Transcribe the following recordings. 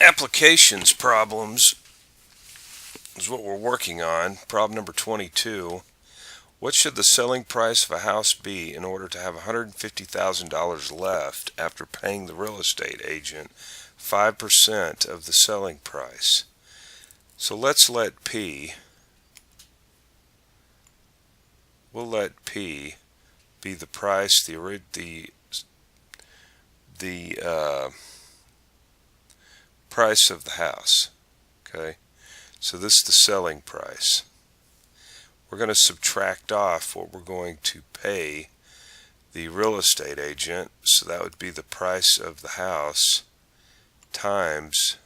Applications problems is what we're working on. Problem number 22. What should the selling price of a house be in order to have $150,000 left after paying the real estate agent 5% of the selling price? So let's let we'll let P be the price, the price of the house. Okay, so this is the selling price. We're going to subtract off what we're going to pay the real estate agent, so that would be the price of the house times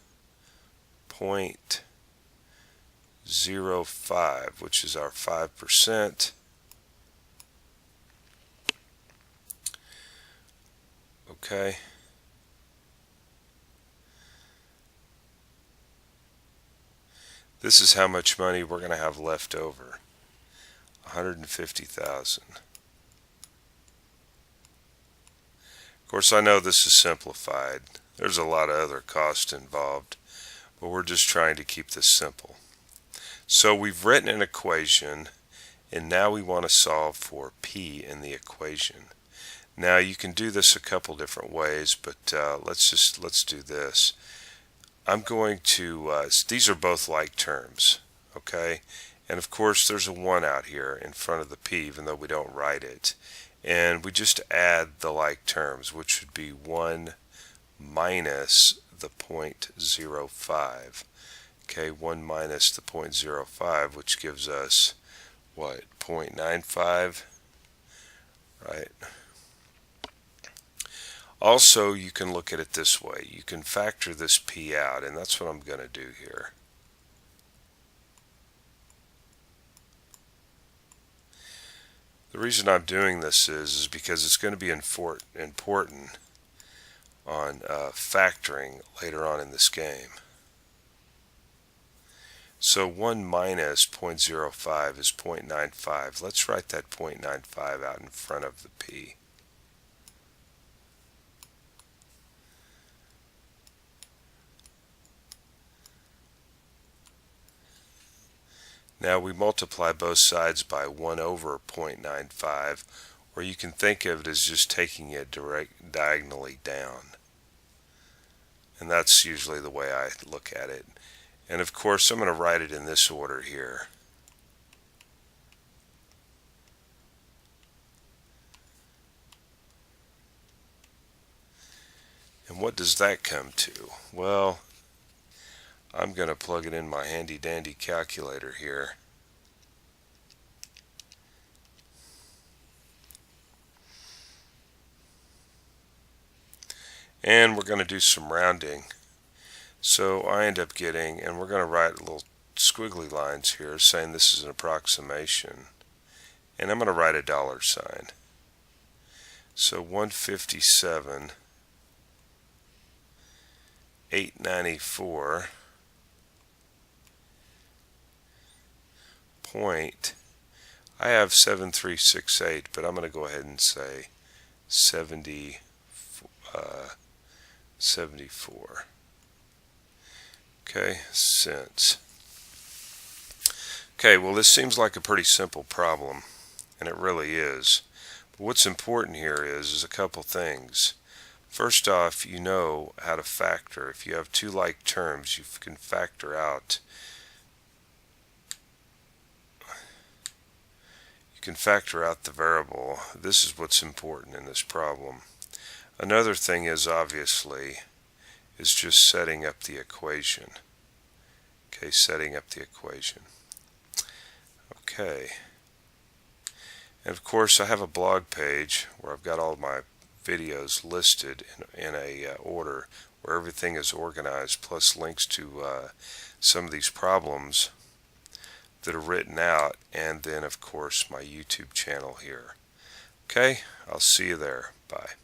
0.05, which is our 5%. Okay. This is how much money we're going to have left over. 150,000. Of course, I know this is simplified. There's a lot of other costs involved, but we're just trying to keep this simple. So we've written an equation, and now we want to solve for P in the equation. Now you can do this a couple different ways, but let's do this. I'm going to, these are both like terms, okay? And of course there's a 1 out here in front of the P, even though we don't write it. And we just add the like terms, which would be 1 minus the 0.05. Okay, 1 minus the 0.05, which gives us, what, 0.95, right? Also, you can look at it this way. You can factor this P out, and that's what I'm going to do here. The reason I'm doing this is because it's going to be important on factoring later on in this game. So 1 minus 0.05 is 0.95. Let's write that 0.95 out in front of the P. Now we multiply both sides by 1 over 0.95, or you can think of it as just taking it diagonally down. And that's usually the way I look at it. And of course I'm going to write it in this order here. And what does that come to? Well, I'm going to plug it in my handy dandy calculator here. And we're going to do some rounding. So I end up getting, and we're going to write little squiggly lines here saying this is an approximation. And I'm going to write a dollar sign. So 157,894 point, I have 7368, but I'm going to go ahead and say 74. Okay, cents. Okay, well this seems like a pretty simple problem, and it really is. But what's important here is a couple things. First off, you know how to factor. If you have two like terms, you can factor out. You can factor out the variable. This is what's important in this problem. Another thing is obviously is just setting up the equation. Okay, setting up the equation. Okay. And of course I have a blog page where I've got all my videos listed in a order where everything is organized, plus links to some of these problems that are written out, and then of course my YouTube channel here. Okay, I'll see you there. Bye.